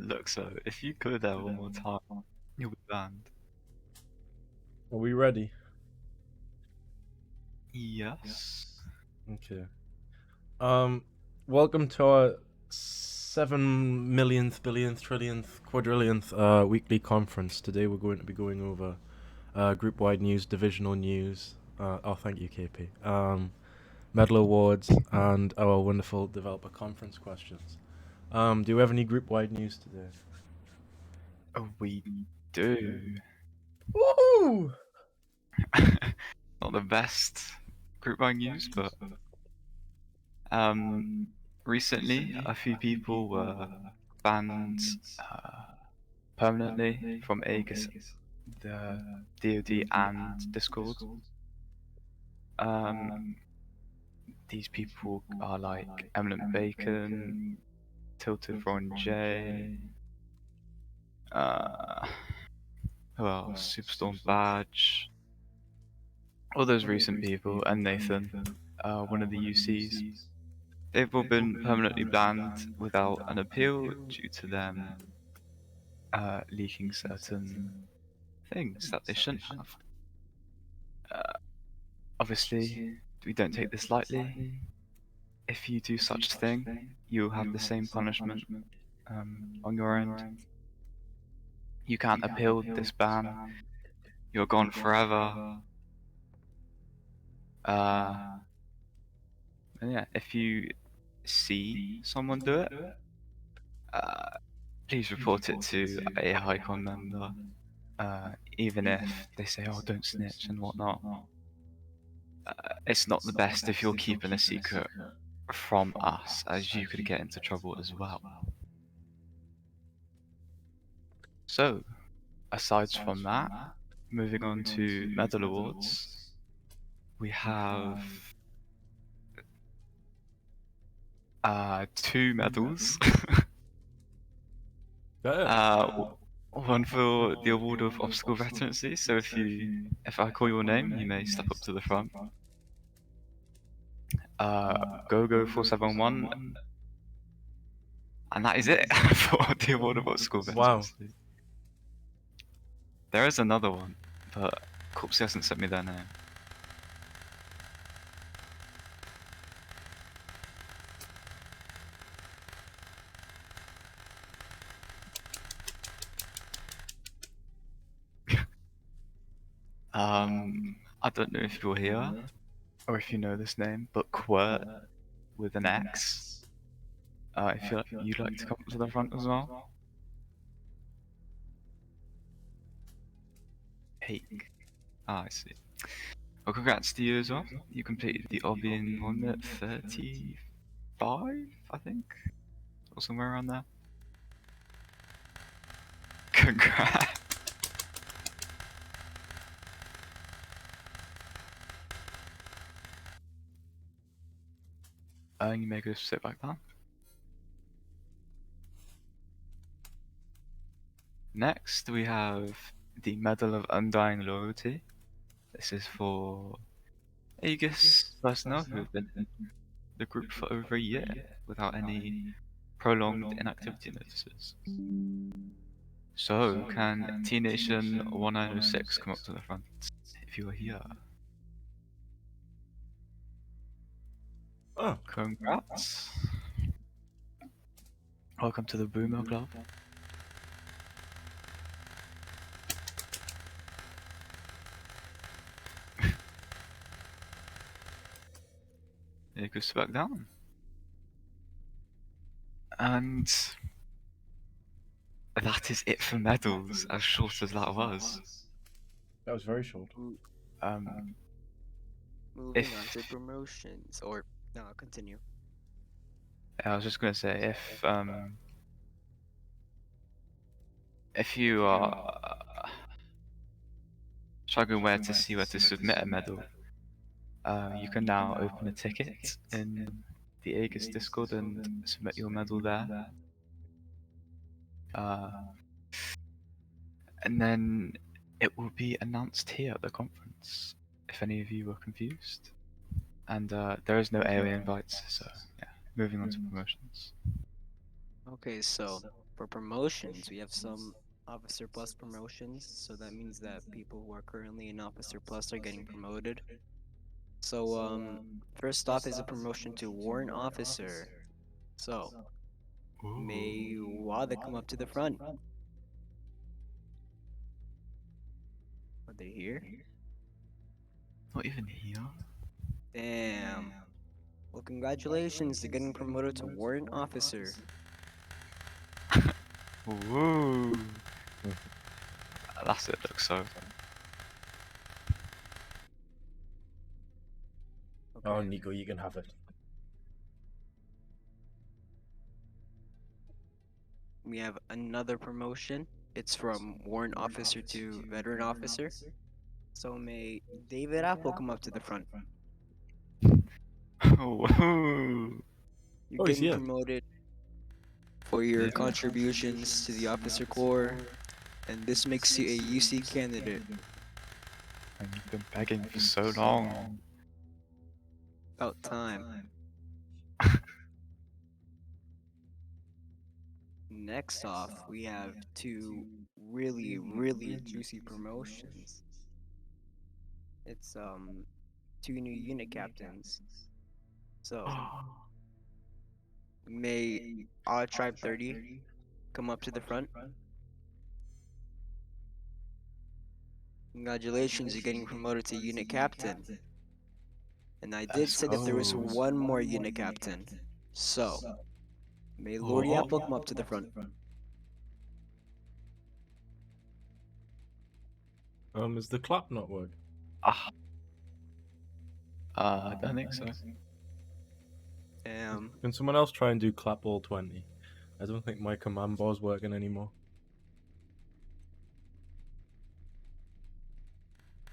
look so. If you go there one more time, you'll be banned. Are we ready? Yes. Okay. Welcome to our 7 millionth, billionth, trillionth, quadrillionth weekly conference. Today we're going to be going over group-wide news, divisional news. Thank you, KP. Medal awards and our wonderful developer conference questions. Do you have any group-wide news today? Oh, we do. Woohoo! Not the best group-wide news, but recently a few people were banned permanently from AEGIS, the DoD, and Discord. These people are like Eminent Bacon, Tilted Ron J, who else? Superstorm Badge, all those recent people, and Nathan, one of the UCs. They've all been permanently banned without an appeal due to them leaking certain things that they shouldn't have. Obviously, we don't take this lightly. If you do such a thing, you'll have the same punishment on your end. You can't appeal this ban. You're gone forever. And yeah, if you see someone do it, please report it to a HighCon member, even if they say, oh, don't snitch and whatnot. It's not the best if you're keeping a secret from us, as you could get into trouble as well. So, aside from that, moving on to medal awards, we have 2 medals. One for the award of obstacle veterancy. So if I call your name, you may step up to the front. Go471, and that is it for the award of obstacle veterancy. Wow. There is another one, but 𝐏𝐂𝐒 hasn't sent me their name. I don't know if you're here or if you know this name, but 𝐏𝐂𝐒 with an X. If you'd like to come to the front as well. Hey. I see. Well, congrats to you as well. You completed the obby in 1 minute 35, I think, or somewhere around there. Congrats. You may go sit back down. Next, we have the Medal of Undying Loyalty. This is for AEGIS personnel who have been in the group for over a year without any prolonged inactivity notices. So, can T-Nation 1906 come up to the front if you are here? Oh, congrats. Welcome to the Boomer Club. It goes back down. And that is it for medals, as short as that was. That was very short. Moving on to promotions, or no, continue. I was just gonna say, if you are struggling where to submit a medal, you can now open a ticket in the AEGIS Discord and submit your medal there. And then it will be announced here at the conference, if any of you were confused. And there is no AOA invites, so yeah, moving on to promotions. Okay, so For promotions, we have some Officer Plus promotions, so that means that people who are currently in Officer Plus are getting promoted. So, first off is a promotion to Warrant Officer. So, may WADA come up to the front. Are they here? Not even here. Damn. Well, congratulations, they're getting promoted to Warrant Officer. Woo! That's it. Looks so. Oh, Okay. Nico, you can have it. We have another promotion. It's from Warrant Officer to Veteran Officer. So may David Apple come up to the front. Woo! You're Oh, he's getting here. promoted for your Yeah. contributions to the Officer Corps, and this makes you a UC candidate. And you've been begging for so long. About time. Next off, we have two really, really juicy promotions. It's two new unit captains. So may Tribe 30 come up to the front. Congratulations, you're getting promoted to unit captain. And I did say that there was go. one more unit captain. So may Lord Oh. Apple come up to the front. Is the clap not working? I don't think so. Can someone else try and do clap all 20? I don't think my command bar's working anymore.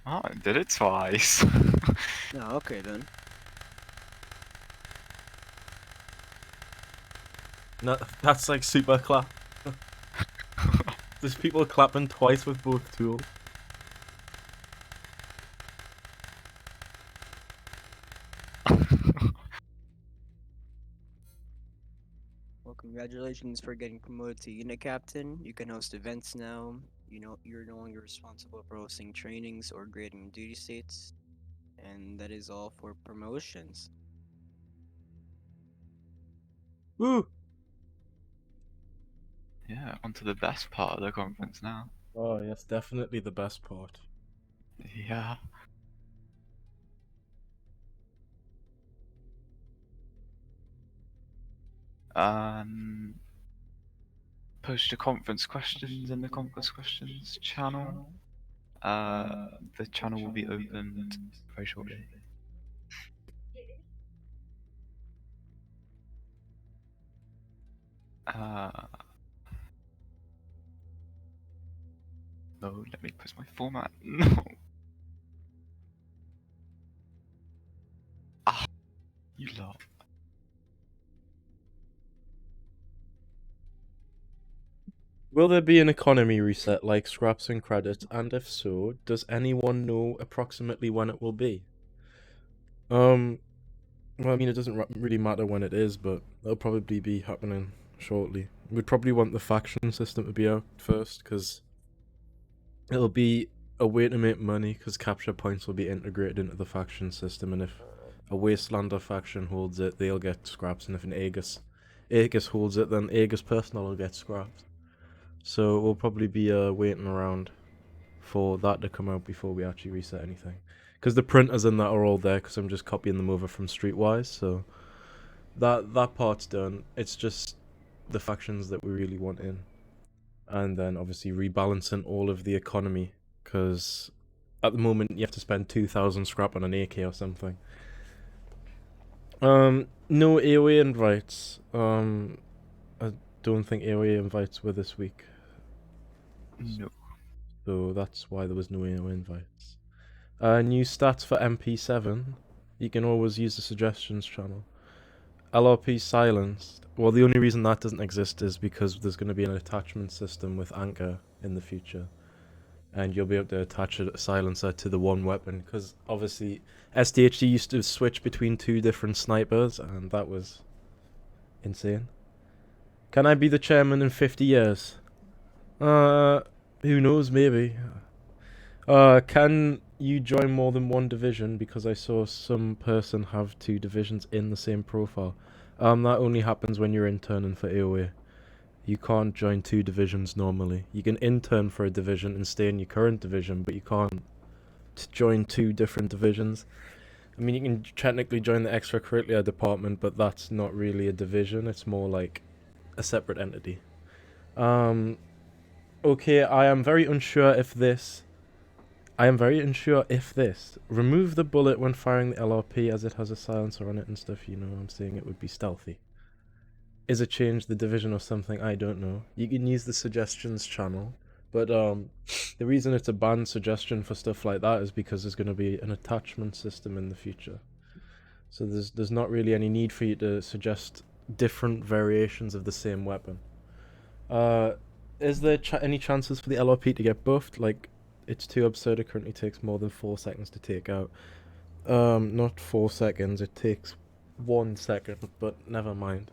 Oh, I did it twice. No, okay then. No, that's like super clap. There's people clapping twice with both tools. Well, congratulations for getting promoted to unit captain. You can host events now. You know, you're no longer responsible for hosting trainings or grading duty states. And that is all for promotions. Woo! Yeah, on to the best part of the conference now. Oh, yes, definitely the best part. Yeah. Post your conference questions in the conference questions channel. The channel will be opened very shortly. No, let me post my format. No. You lot. Will there be an economy reset like scraps and credits, and if so, does anyone know approximately when it will be? Well, I mean, it doesn't really matter when it is, but it'll probably be happening shortly. We'd probably want the faction system to be out first, because it'll be a way to make money, because capture points will be integrated into the faction system, and if a Wastelander faction holds it, they'll get scraps, and if an AEGIS holds it, then AEGIS personnel will get scraps. So we'll probably be waiting around for that to come out before we actually reset anything. Because the printers and that are all there, because I'm just copying them over from Streetwise, so that part's done. It's just the factions that we really want in. And then obviously rebalancing all of the economy, because at the moment you have to spend 2,000 scrap on an AK or something. No AoE invites. I don't think AoE invites were this week. No. So that's why there was no invites. New stats for MP7. You can always use the suggestions channel. LRP silenced. Well, the only reason that doesn't exist is because there's going to be an attachment system with Anchor in the future. And you'll be able to attach a silencer to the one weapon. Because obviously, SDHD used to switch between two different snipers, and that was insane. Can I be the chairman in 50 years? Who knows, maybe. Can you join more than one division? Because I saw some person have 2 divisions in the same profile. That only happens when you're interning for AOA. You can't join 2 divisions normally. You can intern for a division and stay in your current division, but you can't join 2 different divisions. I mean, you can technically join the extracurricular department, but that's not really a division. It's more like a separate entity. Okay, I am very unsure if this. Remove the bullet when firing the LRP as it has a silencer on it and stuff, you know, I'm saying it would be stealthy. Is it change the division or something? I don't know. You can use the suggestions channel, but the reason it's a banned suggestion for stuff like that is because there's going to be an attachment system in the future. So there's not really any need for you to suggest different variations of the same weapon. Is there any chances for the LRP to get buffed? Like, it's too absurd. It currently takes more than 4 seconds to take out. Not 4 seconds. It takes 1 second, but never mind.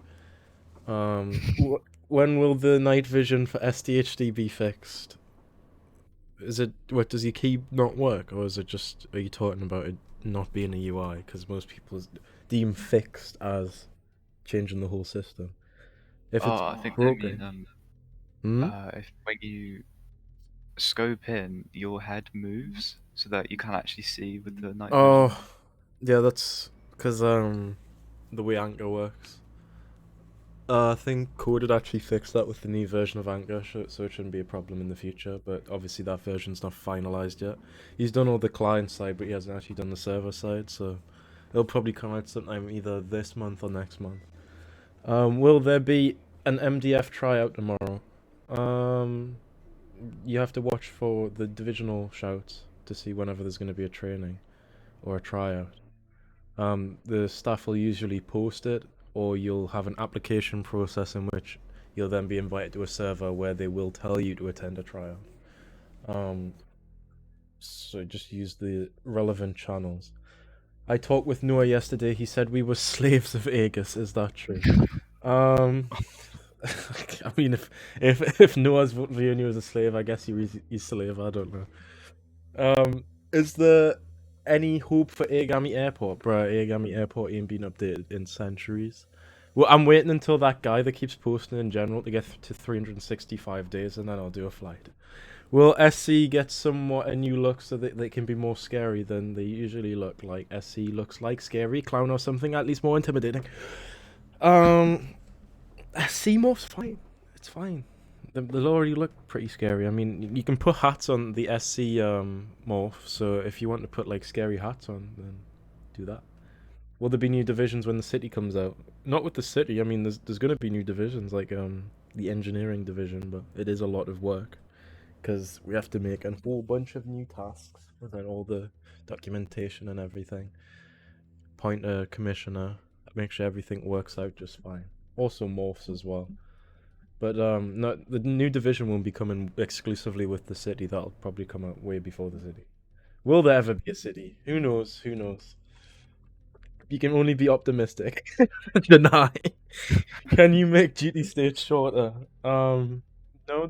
When will the night vision for SDHD be fixed? Is it, what, does your key not work, or is it just, are you talking about it not being a UI? Because most people deem fixed as changing the whole system. If it's I think broken, they mean if when you scope in, your head moves so that you can actually see with the night vision. Oh, yeah, that's because the way Anchor works. I think Coded actually fixed that with the new version of Anchor, so it shouldn't be a problem in the future, but obviously that version's not finalized yet. He's done all the client side, but he hasn't actually done the server side, so it'll probably come out sometime either this month or next month. Will there be an MDF tryout tomorrow? You have to watch for the divisional shouts to see whenever there's going to be a training or a tryout. The staff will usually post it, or you'll have an application process in which you'll then be invited to a server where they will tell you to attend a tryout. So just use the relevant channels. I talked with Noah yesterday. He said we were slaves of AEGIS. Is that true? I mean, if Noah's viewing you as a slave, I guess you're slave. I don't know. Is there any hope for Agami Airport? Bruh, Agami Airport ain't been updated in centuries. Well, I'm waiting until that guy that keeps posting in general to get to 365 days, and then I'll do a flight. Will SC get somewhat a new look so that they can be more scary than they usually look? Like SC looks like Scary Clown or something, at least more intimidating. SC morph's fine. It's fine. They'll already look pretty scary. I mean, you can put hats on the SC morph, so if you want to put like scary hats on, then do that. Will there be new divisions when the city comes out? Not with the city. I mean, there's gonna be new divisions like the engineering division, but it is a lot of work because we have to make a whole bunch of new tasks and then all the documentation and everything. Point a commissioner, make sure everything works out just fine. Also morphs as well. But no, the new division won't be coming exclusively with the city. That'll probably come out way before the city. Will there ever be a city? Who knows? Who knows? You can only be optimistic. Deny. Can you make duty states shorter? No,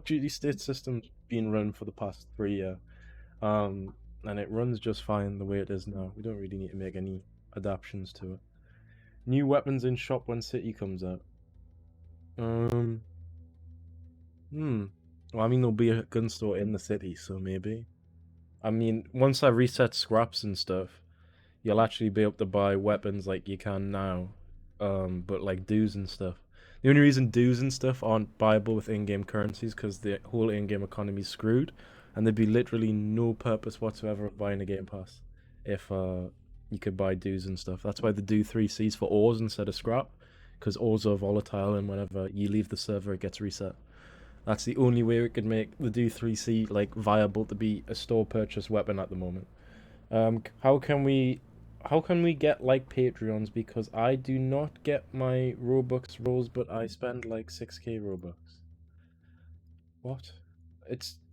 duty state system's been run for the past 3 years. And it runs just fine the way it is now. We don't really need to make any adaptations to it. New weapons in shop when city comes out. Well, I mean, there'll be a gun store in the city, so maybe. I mean, once I reset scraps and stuff, you'll actually be able to buy weapons like you can now, but like dues and stuff. The only reason dues and stuff aren't buyable with in-game currencies because the whole in-game economy's screwed, and there'd be literally no purpose whatsoever of buying a game pass if you could buy dues and stuff. That's why the do 3Cs for ores instead of scrap, because ores are volatile, and whenever you leave the server, it gets reset. That's the only way we could make the do 3C like viable to be a store purchase weapon at the moment. How can we get like Patreons, because I do not get my Robux rolls, but I spend like 6k Robux. What?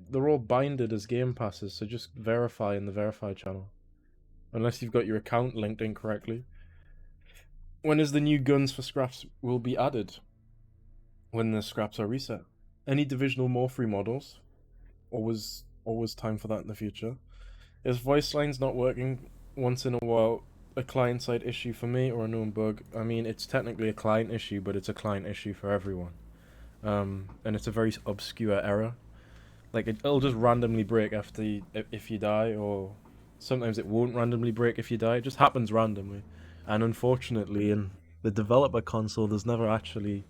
They're all binded as game passes, so just verify in the verify channel. Unless you've got your account linked incorrectly. When is the new guns for scraps will be added? when the scraps are reset. Any divisional morph models, always time for that in the future. Is voice lines not working once in a while a client-side issue for me or a known bug? I mean, it's technically a client issue, but it's a client issue for everyone. And it's a very obscure error. Like, it'll just randomly break if you die, or sometimes it won't randomly break if you die. It just happens randomly. And unfortunately, in the developer console, there's never actually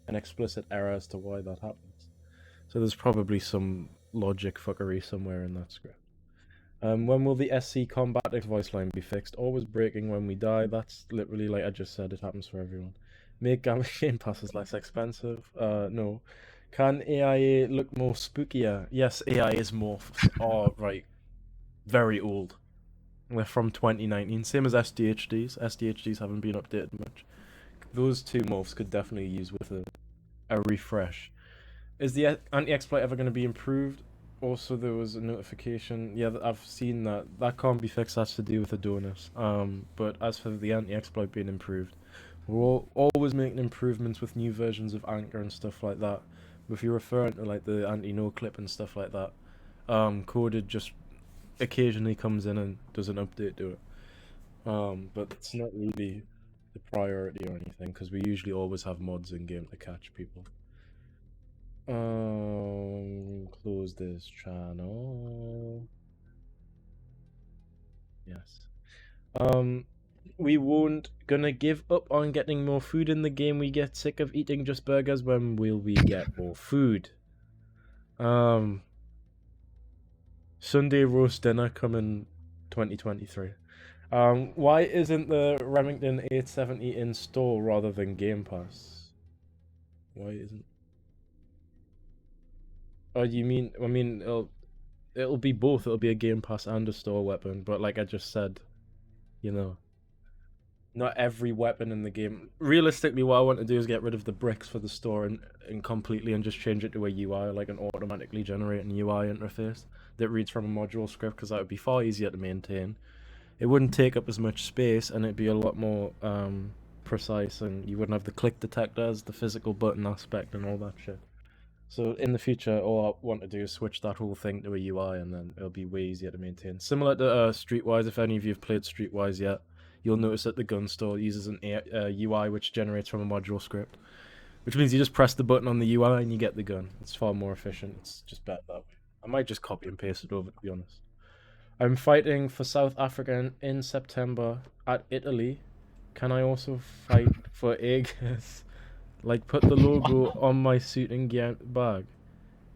an explicit error as to why that happens. So there's probably some logic fuckery somewhere in that script. When will the SC Combat voice line be fixed? Always breaking when we die. That's literally, like I just said, it happens for everyone. Make Game Passes less expensive? No. Can AIA look more spookier? Yes, AIA's morphs are, right, very old. They're from 2019. Same as SDHDs. SDHDs haven't been updated much. Those two morphs could definitely use with a refresh. Is the anti-exploit ever going to be improved? Also, there was a notification. Yeah, I've seen that. That can't be fixed. That's to do with the donors. But as for the anti-exploit being improved, we're always making improvements with new versions of Anchor and stuff like that. But if you're referring to like the anti-no clip and stuff like that, Coded just occasionally comes in and does an update to it. But it's not really the priority or anything, because we usually always have mods in game to catch people. Close this channel. Yes. We won't gonna give up on getting more food in the game. We get sick of eating just burgers. When will we get more food? Sunday roast dinner coming 2023. Why isn't the Remington 870 in store rather than Game Pass? Why isn't? Oh, you mean? I mean, it'll be both. It'll be a Game Pass and a store weapon. But like I just said, you know, not every weapon in the game. Realistically, what I want to do is get rid of the bricks for the store and completely and just change it to a UI, like an automatically generating UI interface that reads from a module script, because that would be far easier to maintain. It wouldn't take up as much space, and it'd be a lot more precise, and you wouldn't have the click detectors, the physical button aspect, and all that shit. So in the future, all I want to do is switch that whole thing to a UI, and then it'll be way easier to maintain. Similar to Streetwise, if any of you have played Streetwise yet, you'll notice that the gun store uses an UI which generates from a module script, which means you just press the button on the UI and you get the gun. It's far more efficient. It's just better that way. I might just copy and paste it over, to be honest. I'm fighting for South Africa in September at Italy. Can I also fight for AEGIS? Like, put the logo on my suit and gear bag.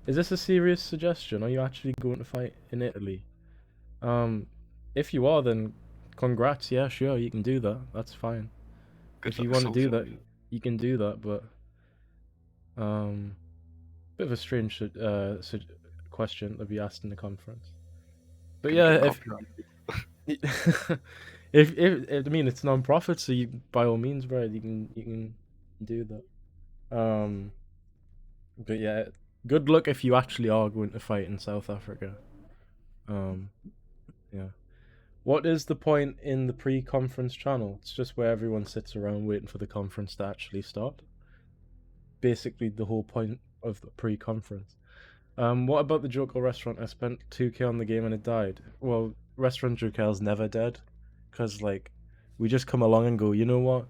Is this a serious suggestion? Are you actually going to fight in Italy? If you are, then congrats. Yeah, sure, you can do that. That's fine. If you want to do that, you can do that. But bit of a strange question to be asked in the conference. But yeah, if I mean, it's non-profit, so you, by all means, bro, you can do that. But yeah, good luck if you actually are going to fight in South Africa. Yeah. What is the point in the pre-conference channel? It's just where everyone sits around waiting for the conference to actually start. Basically, the whole point of the pre-conference. What about the Joker restaurant? I spent 2k on the game and it died. Well, Restaurant Joker's never dead, because like, we just come along and go, you know what?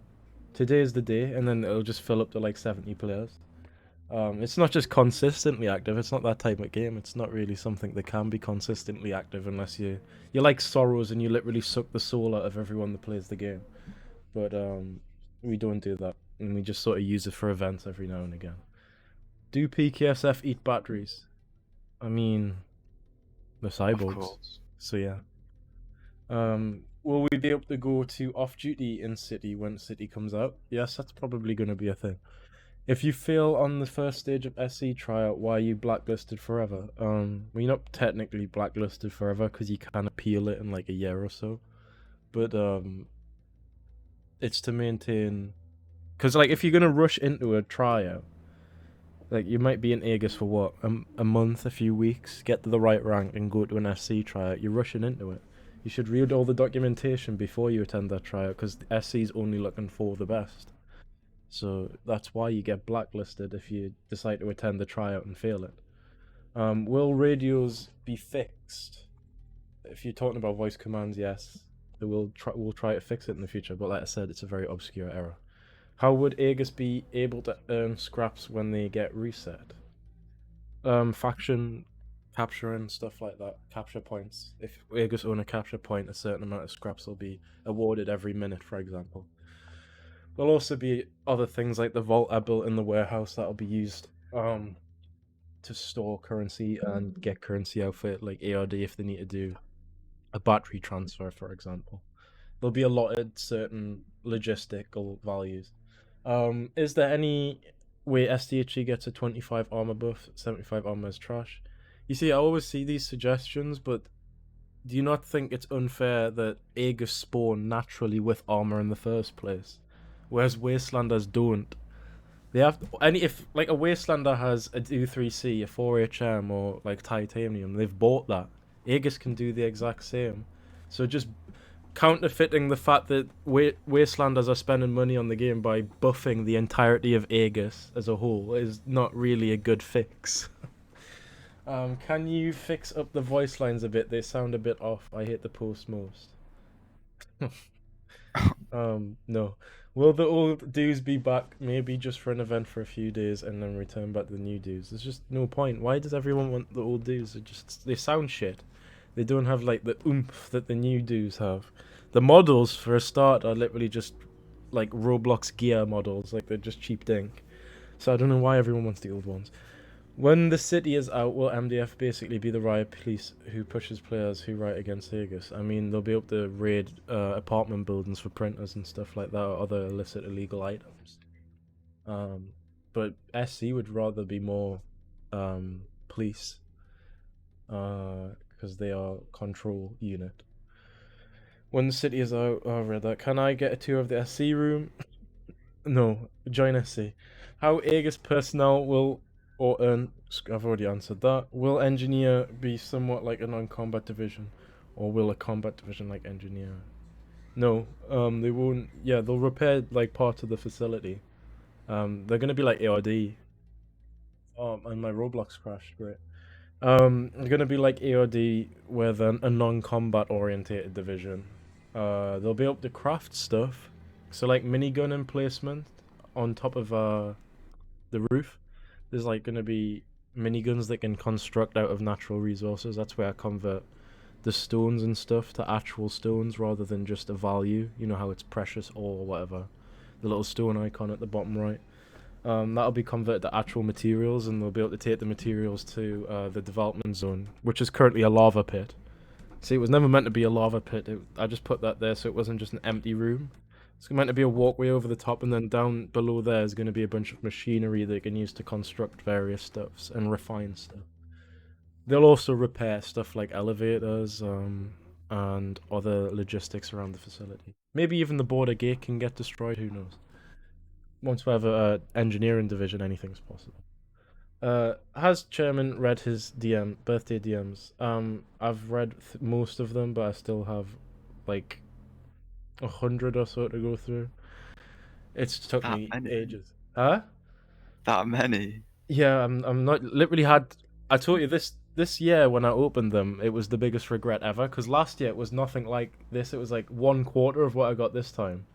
Today is the day, and then it'll just fill up to like 70 players. It's not just consistently active. It's not that type of game. It's not really something that can be consistently active unless you're like Sorrows and you literally suck the soul out of everyone that plays the game. But we don't do that, and we just sort of use it for events every now and again. Do PKSF eat batteries? I mean, the cyborgs. So yeah. Will we be able to go to off-duty in City when City comes out? Yes, that's probably going to be a thing. If you fail on the first stage of SC tryout, why are you blacklisted forever? Well, you're not technically blacklisted forever, because you can appeal it in like a year or so. But it's to maintain, because like if you're gonna rush into a tryout, like you might be in AEGIS for what, a month, a few weeks, get to the right rank and go to an SC tryout. You're rushing into it. You should read all the documentation before you attend that tryout, because the SC's only looking for the best. So that's why you get blacklisted if you decide to attend the tryout and fail it. Will radios be fixed? If you're talking about voice commands, yes, we'll try to fix it in the future. But like I said, it's a very obscure error. How would AEGIS be able to earn scraps when they get reset? Faction capture and stuff like that. Capture points. If AEGIS own a capture point, a certain amount of scraps will be awarded every minute, for example. There'll also be other things like the vault I built in the warehouse that'll be used to store currency and get currency out for it, like ARD if they need to do a battery transfer, for example. There'll be allotted certain logistical values. Is there any way SDHE gets a 25 armor buff? 75 armor is trash. You see, I always see these suggestions, but do you not think it's unfair that AEGIS spawn naturally with armor in the first place, whereas Wastelanders don't? They have if like a Wastelander has a U3C, a 4HM, or like titanium, they've bought that. Aegis can do the exact same. So just counterfeiting the fact that Wastelanders are spending money on the game by buffing the entirety of Aegis as a whole is not really a good fix. Can you fix up the voice lines a bit? They sound a bit off. I hate the post most. No. Will the old dues be back? Maybe just for an event for a few days and then return back to the new dues. There's just no point. Why does everyone want the old dues? They sound shit. They don't have like the oomph that the new dues have. The models for a start are literally just like Roblox gear models, like they're just cheap dink. So I don't know why everyone wants the old ones. When the city is out, will MDF basically be the riot police who pushes players who riot against Aegis? I mean, they'll be able to raid apartment buildings for printers and stuff like that, or other illicit illegal items. But SC would rather be more police, because they are control unit. When the city is out, oh, I read that. Can I get a tour of the SC room? No, join SC. How Aegis personnel will or earn? I've already answered that. Will engineer be somewhat like a non-combat division, or will a combat division like engineer? No, they won't. Yeah, they'll repair like part of the facility. They're gonna be like ARD. Oh, and my Roblox crashed. Great. They're gonna be like ARD with a non-combat orientated division. They'll be able to craft stuff, so like minigun emplacement on top of the roof. There's like gonna be miniguns that can construct out of natural resources. That's where I convert the stones and stuff to actual stones rather than just a value. You know how it's precious ore or whatever. The little stone icon at the bottom right. That'll be converted to actual materials, and they'll be able to take the materials to the development zone, which is currently a lava pit. See, it was never meant to be a lava pit. I just put that there so it wasn't just an empty room. It's meant to be a walkway over the top, and then down below there is going to be a bunch of machinery that you can use to construct various stuffs and refine stuff. They'll also repair stuff like elevators and other logistics around the facility. Maybe even the border gate can get destroyed, who knows. Once we have an engineering division, anything's possible. Has Chairman read his birthday DMs? I've read most of them, but I still have like 100 or so to go through. It's took me ages. Huh? That many? Yeah, I'm not literally had. I told you this year when I opened them, it was the biggest regret ever. Because last year it was nothing like this. It was like 1/4 of what I got this time.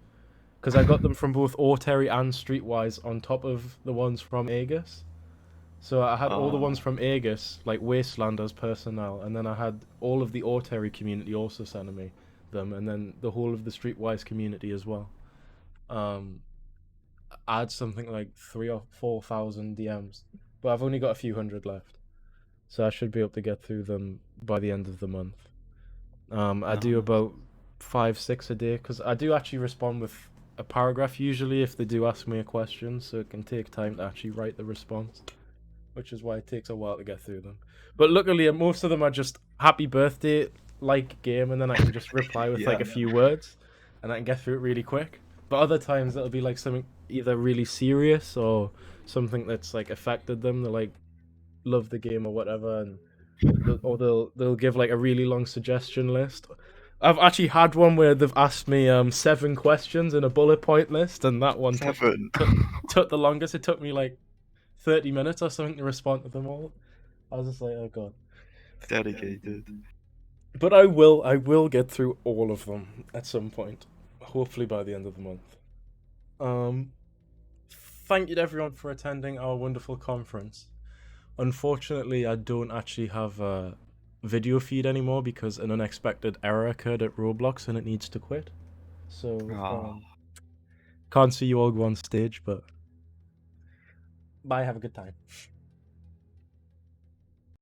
Because I got them from both Orterry and Streetwise on top of the ones from Aegis. So I had all the ones from Aegis, like Wastelanders personnel, and then I had all of the Orterry community also sending me them, and then the whole of the Streetwise community as well. I had something like 3,000 or 4,000 DMs, but I've only got a few hundred left, so I should be able to get through them by the end of the month. I do about 5-6 a day, because I do actually respond with a paragraph usually if they do ask me a question, so it can take time to actually write the response, which is why it takes a while to get through them. But luckily, most of them are just happy birthday like game, and then I can just reply with like a few words, and I can get through it really quick. But other times it'll be like something either really serious or something that's like affected them. They like love the game or whatever, and they'll give like a really long suggestion list. I've actually had one where they've asked me 7 questions in a bullet point list, and that one Seven. took the longest. It took me like 30 minutes or something to respond to them all. I was just like, oh god. Dedicated. But I will get through all of them at some point. Hopefully by the end of the month. Thank you to everyone for attending our wonderful conference. Unfortunately, I don't actually have a video feed anymore because an unexpected error occurred at Roblox and it needs to quit. So, can't see you all go on stage, but bye, have a good time.